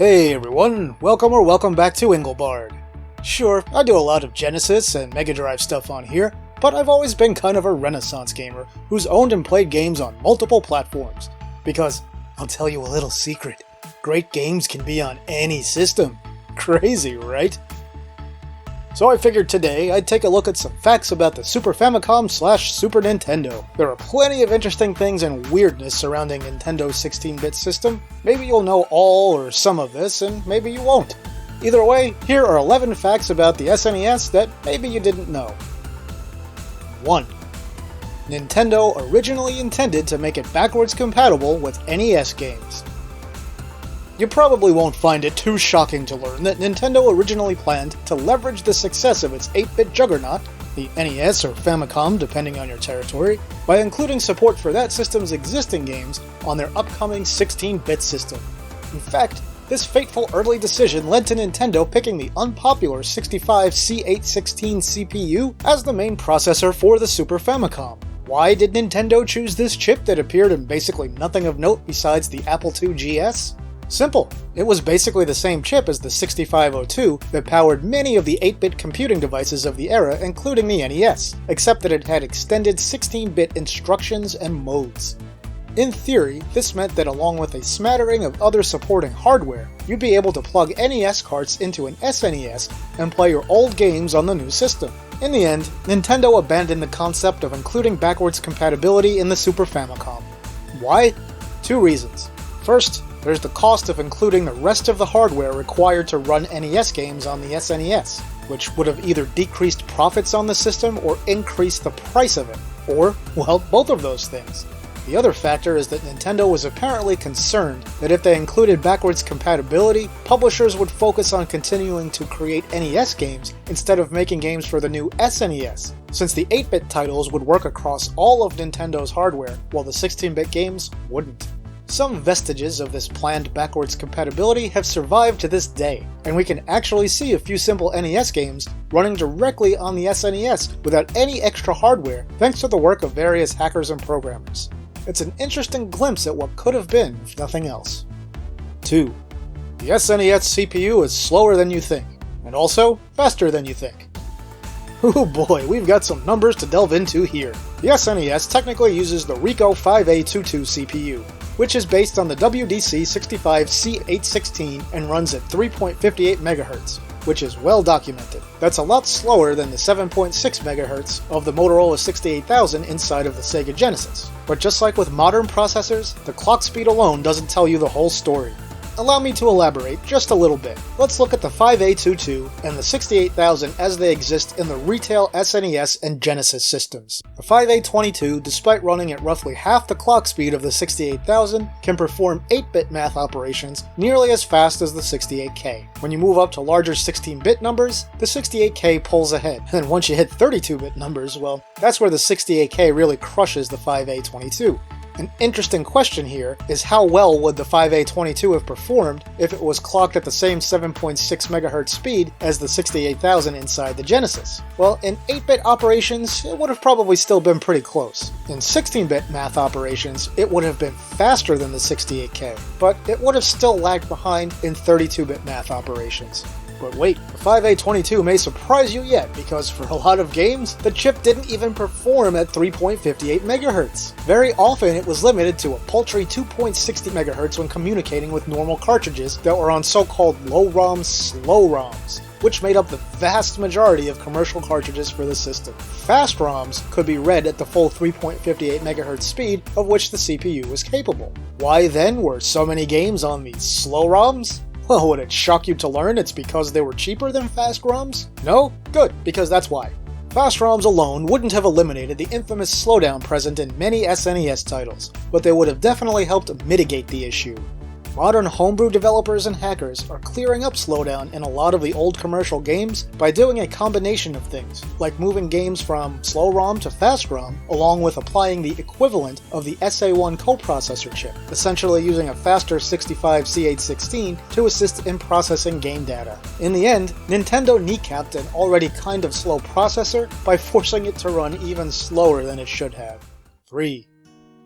Hey everyone, welcome back to Engelbard. Sure, I do a lot of Genesis and Mega Drive stuff on here, but I've always been kind of a Renaissance gamer who's owned and played games on multiple platforms. Because, I'll tell you a little secret, great games can be on any system. Crazy, right? So I figured today I'd take a look at some facts about the Super Famicom / Super Nintendo. There are plenty of interesting things and weirdness surrounding Nintendo's 16-bit system. Maybe you'll know all or some of this, and maybe you won't. Either way, here are 11 facts about the SNES that maybe you didn't know. 1. Nintendo originally intended to make it backwards compatible with NES games. You probably won't find it too shocking to learn that Nintendo originally planned to leverage the success of its 8-bit juggernaut, the NES or Famicom depending on your territory, by including support for that system's existing games on their upcoming 16-bit system. In fact, this fateful early decision led to Nintendo picking the unpopular 65C816 CPU as the main processor for the Super Famicom. Why did Nintendo choose this chip that appeared in basically nothing of note besides the Apple II GS? Simple. It was basically the same chip as the 6502 that powered many of the 8-bit computing devices of the era, including the NES, except that it had extended 16-bit instructions and modes. In theory, this meant that along with a smattering of other supporting hardware, you'd be able to plug NES carts into an SNES and play your old games on the new system. In the end, Nintendo abandoned the concept of including backwards compatibility in the Super Famicom. Why? Two reasons. First, there's the cost of including the rest of the hardware required to run NES games on the SNES, which would have either decreased profits on the system or increased the price of it. Or, well, both of those things. The other factor is that Nintendo was apparently concerned that if they included backwards compatibility, publishers would focus on continuing to create NES games instead of making games for the new SNES, since the 8-bit titles would work across all of Nintendo's hardware, while the 16-bit games wouldn't. Some vestiges of this planned backwards compatibility have survived to this day, and we can actually see a few simple NES games running directly on the SNES without any extra hardware thanks to the work of various hackers and programmers. It's an interesting glimpse at what could have been, if nothing else. 2. The SNES CPU is slower than you think, and also faster than you think. Oh boy, we've got some numbers to delve into here. The SNES technically uses the Rico 5A22 CPU, which is based on the WDC65C816 and runs at 3.58 MHz, which is well documented. That's a lot slower than the 7.6 MHz of the Motorola 68000 inside of the Sega Genesis. But just like with modern processors, the clock speed alone doesn't tell you the whole story. Allow me to elaborate just a little bit. Let's look at the 5A22 and the 68000 as they exist in the retail SNES and Genesis systems. The 5A22, despite running at roughly half the clock speed of the 68000, can perform 8-bit math operations nearly as fast as the 68K. When you move up to larger 16-bit numbers, the 68K pulls ahead, and once you hit 32-bit numbers, well, that's where the 68K really crushes the 5A22. An interesting question here is how well would the 5A22 have performed if it was clocked at the same 7.6 MHz speed as the 68000 inside the Genesis? Well, in 8-bit operations, it would have probably still been pretty close. In 16-bit math operations, it would have been faster than the 68K, but it would have still lagged behind in 32-bit math operations. But wait, the 5A22 may surprise you yet, because for a lot of games, the chip didn't even perform at 3.58 MHz. Very often it was limited to a paltry 2.60 MHz when communicating with normal cartridges that were on so-called low-ROM slow ROMs, which made up the vast majority of commercial cartridges for the system. Fast ROMs could be read at the full 3.58 MHz speed of which the CPU was capable. Why then were so many games on these slow ROMs? Well, would it shock you to learn it's because they were cheaper than fast ROMs? No? Good, because that's why. Fast ROMs alone wouldn't have eliminated the infamous slowdown present in many SNES titles, but they would have definitely helped mitigate the issue. Modern homebrew developers and hackers are clearing up slowdown in a lot of the old commercial games by doing a combination of things, like moving games from slow ROM to fast ROM, along with applying the equivalent of the SA1 coprocessor chip, essentially using a faster 65C816 to assist in processing game data. In the end, Nintendo kneecapped an already kind of slow processor by forcing it to run even slower than it should have. 3.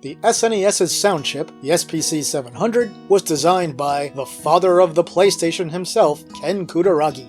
The SNES's sound chip, the SPC700, was designed by the father of the PlayStation himself, Ken Kutaragi.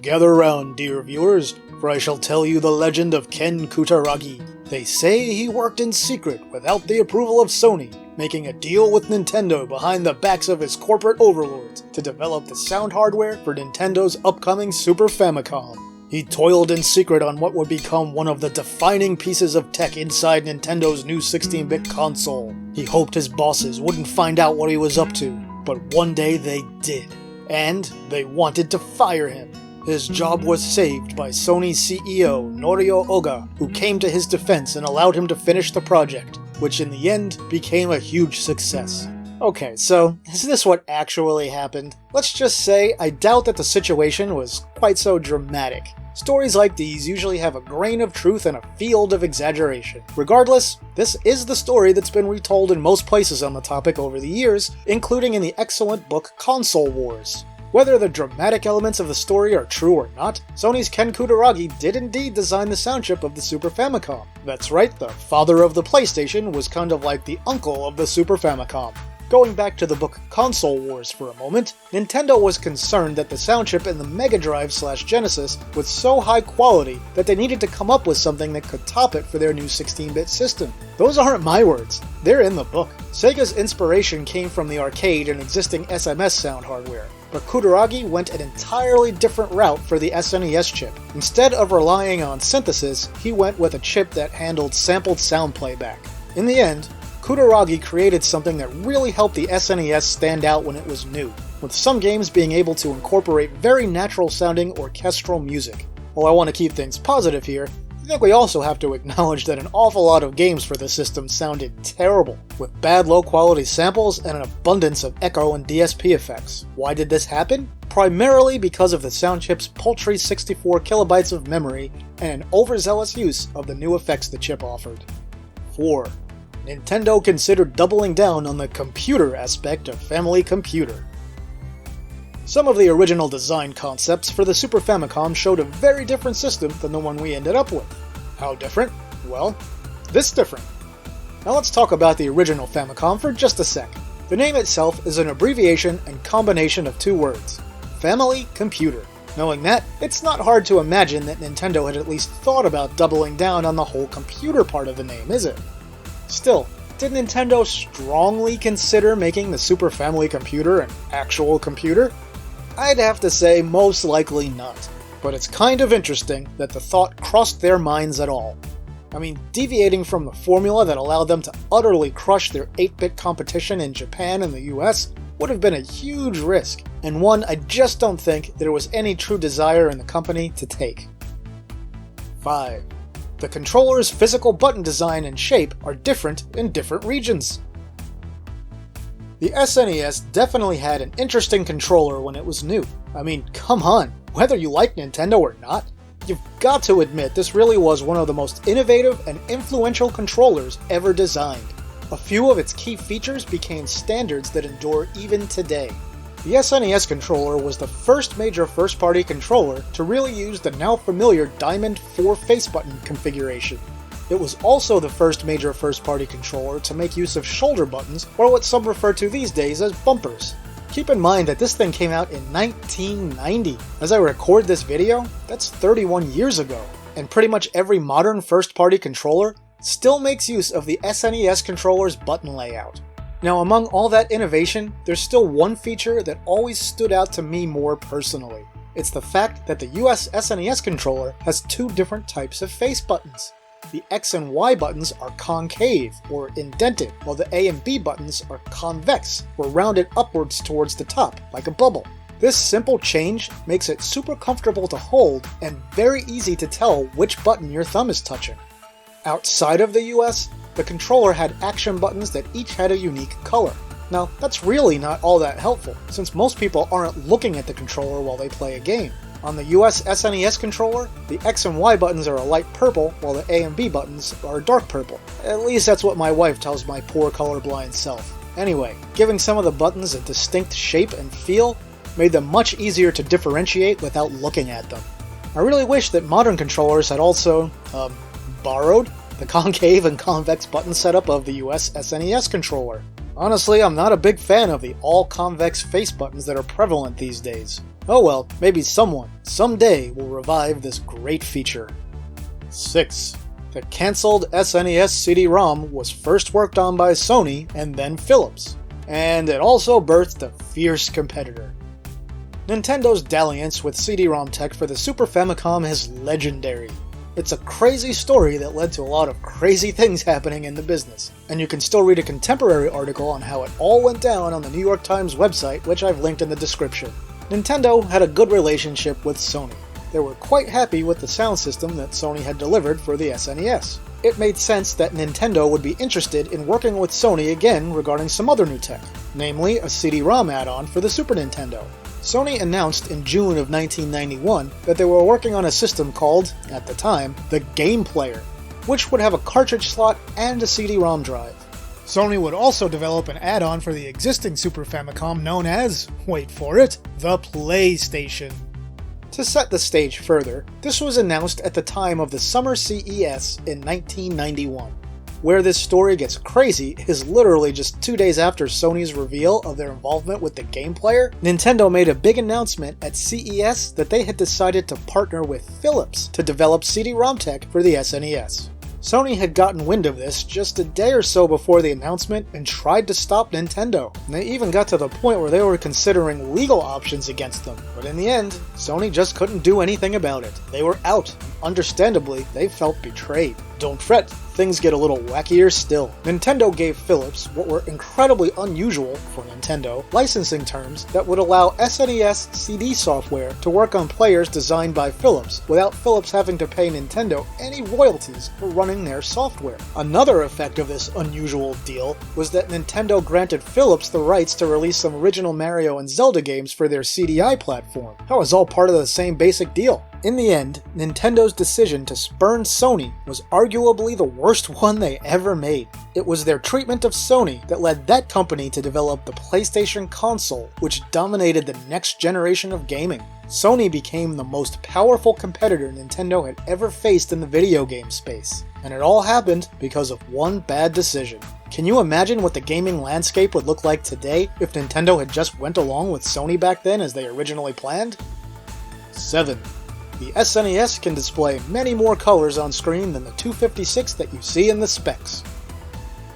Gather round, dear viewers, for I shall tell you the legend of Ken Kutaragi. They say he worked in secret without the approval of Sony, making a deal with Nintendo behind the backs of his corporate overlords to develop the sound hardware for Nintendo's upcoming Super Famicom. He toiled in secret on what would become one of the defining pieces of tech inside Nintendo's new 16-bit console. He hoped his bosses wouldn't find out what he was up to, but one day they did. And they wanted to fire him. His job was saved by Sony CEO Norio Oga, who came to his defense and allowed him to finish the project, which in the end became a huge success. Okay, so is this what actually happened? Let's just say I doubt that the situation was quite so dramatic. Stories like these usually have a grain of truth and a field of exaggeration. Regardless, this is the story that's been retold in most places on the topic over the years, including in the excellent book Console Wars. Whether the dramatic elements of the story are true or not, Sony's Ken Kutaragi did indeed design the sound chip of the Super Famicom. That's right, the father of the PlayStation was kind of like the uncle of the Super Famicom. Going back to the book Console Wars for a moment, Nintendo was concerned that the sound chip in the Mega Drive/Genesis was so high quality that they needed to come up with something that could top it for their new 16-bit system. Those aren't my words, they're in the book. Sega's inspiration came from the arcade and existing SMS sound hardware, but Kutaragi went an entirely different route for the SNES chip. Instead of relying on synthesis, he went with a chip that handled sampled sound playback. In the end, Kutaragi created something that really helped the SNES stand out when it was new, with some games being able to incorporate very natural-sounding orchestral music. While I want to keep things positive here, I think we also have to acknowledge that an awful lot of games for the system sounded terrible, with bad low-quality samples and an abundance of echo and DSP effects. Why did this happen? Primarily because of the sound chip's paltry 64 kilobytes of memory and an overzealous use of the new effects the chip offered. 4. Nintendo considered doubling down on the computer aspect of FAMI-Ly COM-puter. Some of the original design concepts for the Super Famicom showed a very different system than the one we ended up with. How different? Well, this different. Now let's talk about the original Famicom for just a sec. The name itself is an abbreviation and combination of two words, FAMI-Ly COM-puter. Knowing that, it's not hard to imagine that Nintendo had at least thought about doubling down on the whole computer part of the name, is it? Still, did Nintendo strongly consider making the Super Famicom computer an actual computer? I'd have to say most likely not, but it's kind of interesting that the thought crossed their minds at all. I mean, deviating from the formula that allowed them to utterly crush their 8-bit competition in Japan and the US would have been a huge risk, and one I just don't think there was any true desire in the company to take. 5. The controller's physical button design and shape are different in different regions. The SNES definitely had an interesting controller when it was new. I mean, come on, whether you like Nintendo or not, you've got to admit this really was one of the most innovative and influential controllers ever designed. A few of its key features became standards that endure even today. The SNES controller was the first major first-party controller to really use the now familiar Diamond 4 face button configuration. It was also the first major first-party controller to make use of shoulder buttons, or what some refer to these days as bumpers. Keep in mind that this thing came out in 1990. As I record this video, that's 31 years ago, and pretty much every modern first-party controller still makes use of the SNES controller's button layout. Now, among all that innovation, there's still one feature that always stood out to me more personally. It's the fact that the US SNES controller has two different types of face buttons. The X and Y buttons are concave, or indented, while the A and B buttons are convex, or rounded upwards towards the top, like a bubble. This simple change makes it super comfortable to hold and very easy to tell which button your thumb is touching. Outside of the US, the controller had action buttons that each had a unique color. Now, that's really not all that helpful, since most people aren't looking at the controller while they play a game. On the US SNES controller, the X and Y buttons are a light purple, while the A and B buttons are dark purple. At least that's what my wife tells my poor colorblind self. Anyway, giving some of the buttons a distinct shape and feel made them much easier to differentiate without looking at them. I really wish that modern controllers had also, borrowed the concave and convex button setup of the US SNES controller. Honestly, I'm not a big fan of the all-convex face buttons that are prevalent these days. Oh well, maybe someone, someday, will revive this great feature. 6. The cancelled SNES CD-ROM was first worked on by Sony and then Philips, and it also birthed a fierce competitor. Nintendo's dalliance with CD-ROM tech for the Super Famicom is legendary. It's a crazy story that led to a lot of crazy things happening in the business, and you can still read a contemporary article on how it all went down on the New York Times website, which I've linked in the description. Nintendo had a good relationship with Sony. They were quite happy with the sound system that Sony had delivered for the SNES. It made sense that Nintendo would be interested in working with Sony again regarding some other new tech, namely a CD-ROM add-on for the Super Nintendo. Sony announced in June of 1991 that they were working on a system called, at the time, the Game Player, which would have a cartridge slot and a CD-ROM drive. Sony would also develop an add-on for the existing Super Famicom known as, wait for it, the PlayStation. To set the stage further, this was announced at the time of the Summer CES in 1991. Where this story gets crazy is literally just 2 days after Sony's reveal of their involvement with the Game Player, Nintendo made a big announcement at CES that they had decided to partner with Philips to develop CD-ROM tech for the SNES. Sony had gotten wind of this just a day or so before the announcement and tried to stop Nintendo. And they even got to the point where they were considering legal options against them. But in the end, Sony just couldn't do anything about it. They were out. Understandably, they felt betrayed. Don't fret, things get a little wackier still. Nintendo gave Philips what were incredibly unusual for Nintendo licensing terms that would allow SNES CD software to work on players designed by Philips without Philips having to pay Nintendo any royalties for running their software. Another effect of this unusual deal was that Nintendo granted Philips the rights to release some original Mario and Zelda games for their CDI platform. That was all part of the same basic deal. In the end, Nintendo's decision to spurn Sony was arguably the worst one they ever made. It was their treatment of Sony that led that company to develop the PlayStation console, which dominated the next generation of gaming. Sony became the most powerful competitor Nintendo had ever faced in the video game space. And it all happened because of one bad decision. Can you imagine what the gaming landscape would look like today if Nintendo had just went along with Sony back then as they originally planned? 7. The SNES can display many more colors on screen than the 256 that you see in the specs.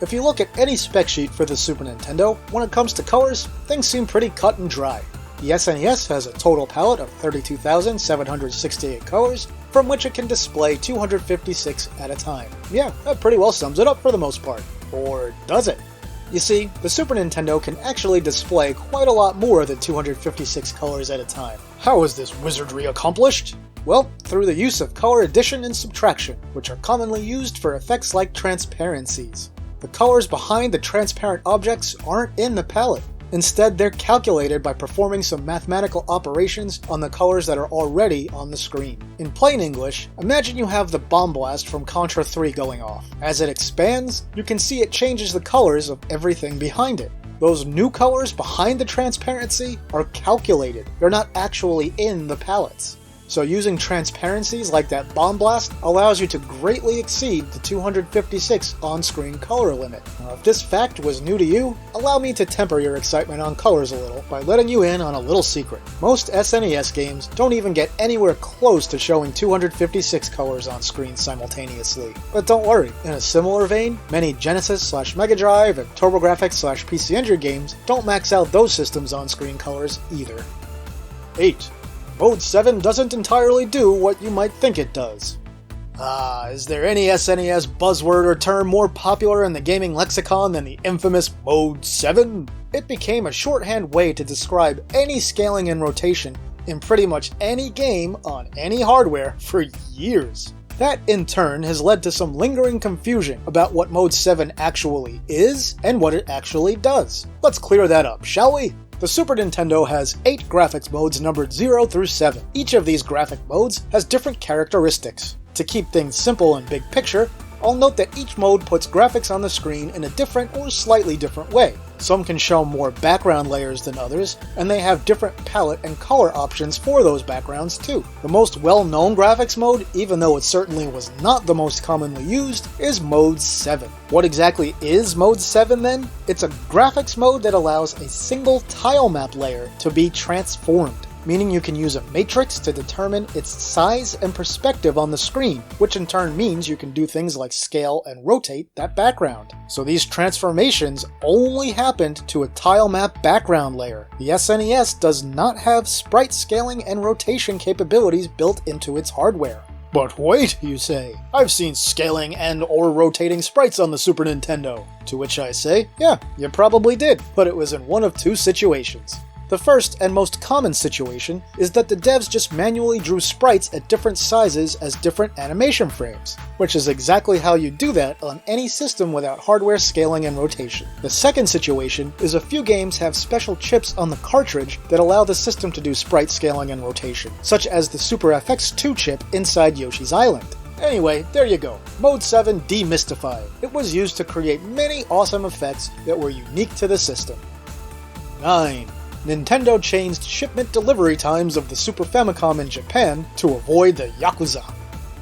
If you look at any spec sheet for the Super Nintendo, when it comes to colors, things seem pretty cut and dry. The SNES has a total palette of 32,768 colors, from which it can display 256 at a time. Yeah, that pretty well sums it up for the most part. Or does it? You see, the Super Nintendo can actually display quite a lot more than 256 colors at a time. How is this wizardry accomplished? Well, through the use of color addition and subtraction, which are commonly used for effects like transparencies. The colors behind the transparent objects aren't in the palette. Instead, they're calculated by performing some mathematical operations on the colors that are already on the screen. In plain English, imagine you have the bomb blast from Contra 3 going off. As it expands, you can see it changes the colors of everything behind it. Those new colors behind the transparency are calculated. They're not actually in the palettes. So using transparencies like that bomb blast allows you to greatly exceed the 256 on-screen color limit. Now, if this fact was new to you, allow me to temper your excitement on colors a little by letting you in on a little secret. Most SNES games don't even get anywhere close to showing 256 colors on screen simultaneously. But don't worry, in a similar vein, many Genesis/Mega Drive and TurboGrafx/PC Engine games don't max out those systems' on-screen colors either. 8. Mode 7 doesn't entirely do what you might think it does. Is there any SNES buzzword or term more popular in the gaming lexicon than the infamous Mode 7? It became a shorthand way to describe any scaling and rotation in pretty much any game on any hardware for years. That, in turn, has led to some lingering confusion about what Mode 7 actually is and what it actually does. Let's clear that up, shall we? The Super Nintendo has 8 graphics modes numbered 0 through 7. Each of these graphic modes has different characteristics. To keep things simple and big picture, I'll note that each mode puts graphics on the screen in a different or slightly different way. Some can show more background layers than others, and they have different palette and color options for those backgrounds too. The most well-known graphics mode, even though it certainly was not the most commonly used, is Mode 7. What exactly is Mode 7 then? It's a graphics mode that allows a single tile map layer to be transformed, meaning you can use a matrix to determine its size and perspective on the screen, which in turn means you can do things like scale and rotate that background. So these transformations only happened to a tile map background layer. The SNES does not have sprite scaling and rotation capabilities built into its hardware. But wait, you say, I've seen scaling and or rotating sprites on the Super Nintendo. To which I say, yeah, you probably did, but it was in one of two situations. The first and most common situation is that the devs just manually drew sprites at different sizes as different animation frames, which is exactly how you do that on any system without hardware scaling and rotation. The second situation is a few games have special chips on the cartridge that allow the system to do sprite scaling and rotation, such as the Super FX2 chip inside Yoshi's Island. Anyway, there you go. Mode 7 demystified. It was used to create many awesome effects that were unique to the system. 9. Nintendo changed shipment delivery times of the Super Famicom in Japan to avoid the Yakuza.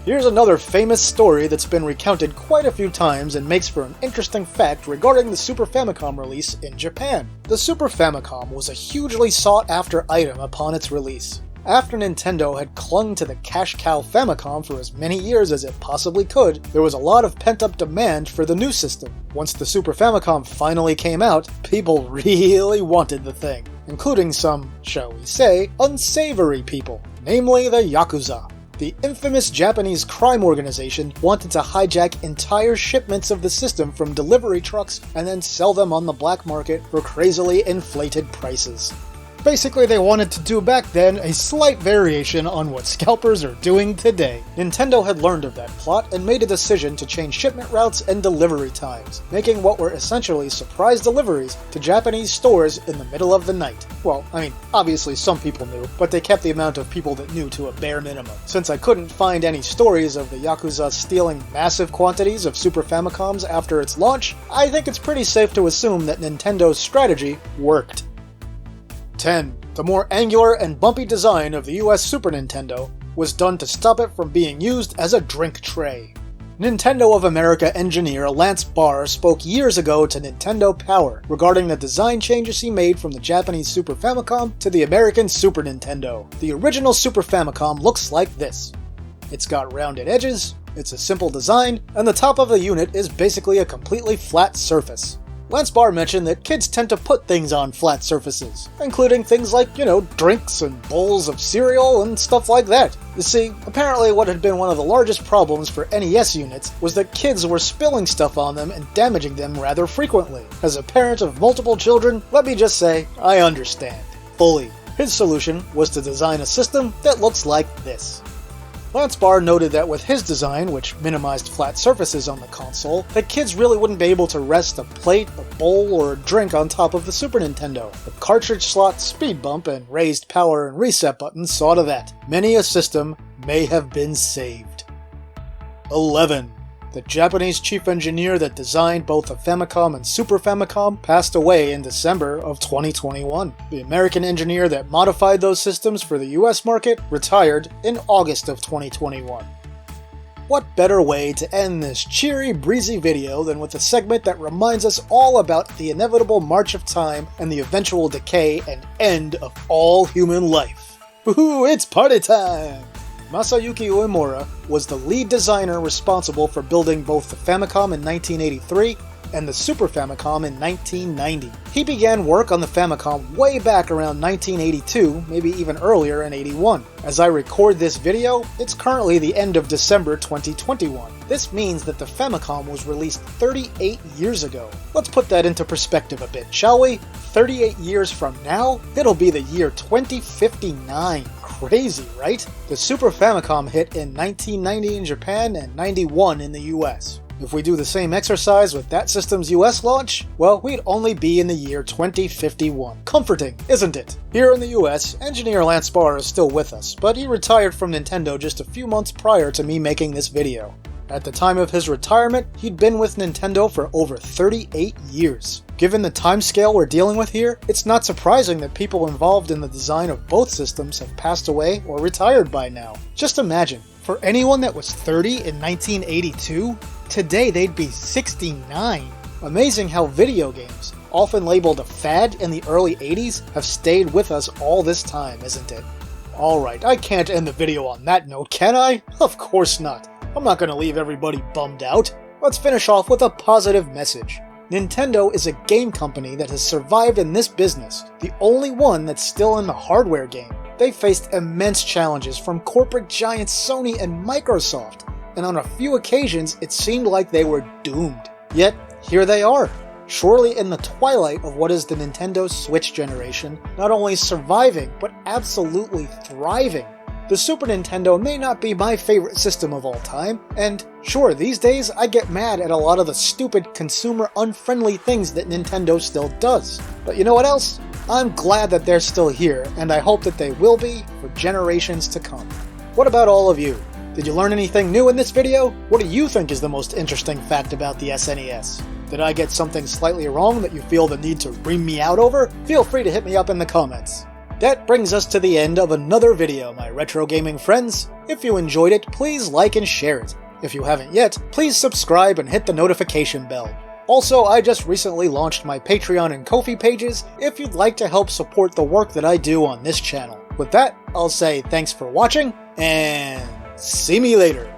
Here's another famous story that's been recounted quite a few times and makes for an interesting fact regarding the Super Famicom release in Japan. The Super Famicom was a hugely sought-after item upon its release. After Nintendo had clung to the cash cow Famicom for as many years as it possibly could, there was a lot of pent-up demand for the new system. Once the Super Famicom finally came out, people really wanted the thing, including some, shall we say, unsavory people, namely the Yakuza. The infamous Japanese crime organization wanted to hijack entire shipments of the system from delivery trucks and then sell them on the black market for crazily inflated prices. Basically, they wanted to do back then a slight variation on what scalpers are doing today. Nintendo had learned of that plot and made a decision to change shipment routes and delivery times, making what were essentially surprise deliveries to Japanese stores in the middle of the night. Well, I mean, obviously some people knew, but they kept the amount of people that knew to a bare minimum. Since I couldn't find any stories of the Yakuza stealing massive quantities of Super Famicoms after its launch, I think it's pretty safe to assume that Nintendo's strategy worked. 10. The more angular and bumpy design of the US Super Nintendo was done to stop it from being used as a drink tray. Nintendo of America engineer Lance Barr spoke years ago to Nintendo Power regarding the design changes he made from the Japanese Super Famicom to the American Super Nintendo. The original Super Famicom looks like this. It's got rounded edges, it's a simple design, and the top of the unit is basically a completely flat surface. Lance Barr mentioned that kids tend to put things on flat surfaces, including things like, drinks and bowls of cereal and stuff like that. You see, apparently what had been one of the largest problems for NES units was that kids were spilling stuff on them and damaging them rather frequently. As a parent of multiple children, let me just say, I understand. Fully. His solution was to design a system that looks like this. Lance Barr noted that with his design, which minimized flat surfaces on the console, that kids really wouldn't be able to rest a plate, a bowl, or a drink on top of the Super Nintendo. The cartridge slot speed bump and raised power and reset buttons saw to that. Many a system may have been saved. 11. The Japanese chief engineer that designed both the Famicom and Super Famicom passed away in December of 2021. The American engineer that modified those systems for the US market retired in August of 2021. What better way to end this cheery, breezy video than with a segment that reminds us all about the inevitable march of time and the eventual decay and end of all human life. Woohoo, it's party time! Masayuki Uemura was the lead designer responsible for building both the Famicom in 1983 and the Super Famicom in 1990. He began work on the Famicom way back around 1982, maybe even earlier in 81. As I record this video, it's currently the end of December 2021. This means that the Famicom was released 38 years ago. Let's put that into perspective a bit, shall we? 38 years from now, it'll be the year 2059. Crazy, right? The Super Famicom hit in 1990 in Japan and 91 in the US. If we do the same exercise with that system's US launch, well, we'd only be in the year 2051. Comforting, isn't it? Here in the US, engineer Lance Barr is still with us, but he retired from Nintendo just a few months prior to me making this video. At the time of his retirement, he'd been with Nintendo for over 38 years. Given the timescale we're dealing with here, it's not surprising that people involved in the design of both systems have passed away or retired by now. Just imagine, for anyone that was 30 in 1982, today they'd be 69. Amazing how video games, often labeled a fad in the early 80s, have stayed with us all this time, isn't it? Alright, I can't end the video on that note, can I? Of course not. I'm not gonna leave everybody bummed out. Let's finish off with a positive message. Nintendo is a game company that has survived in this business, the only one that's still in the hardware game. They faced immense challenges from corporate giants Sony and Microsoft, and on a few occasions it seemed like they were doomed. Yet, here they are, surely in the twilight of what is the Nintendo Switch generation, not only surviving, but absolutely thriving. The Super Nintendo may not be my favorite system of all time, and sure, these days I get mad at a lot of the stupid consumer-unfriendly things that Nintendo still does. But you know what else? I'm glad that they're still here, and I hope that they will be for generations to come. What about all of you? Did you learn anything new in this video? What do you think is the most interesting fact about the SNES? Did I get something slightly wrong that you feel the need to ream me out over? Feel free to hit me up in the comments. That brings us to the end of another video, my retro gaming friends. If you enjoyed it, please like and share it. If you haven't yet, please subscribe and hit the notification bell. Also, I just recently launched my Patreon and Ko-fi pages if you'd like to help support the work that I do on this channel. With that, I'll say thanks for watching, and see me later.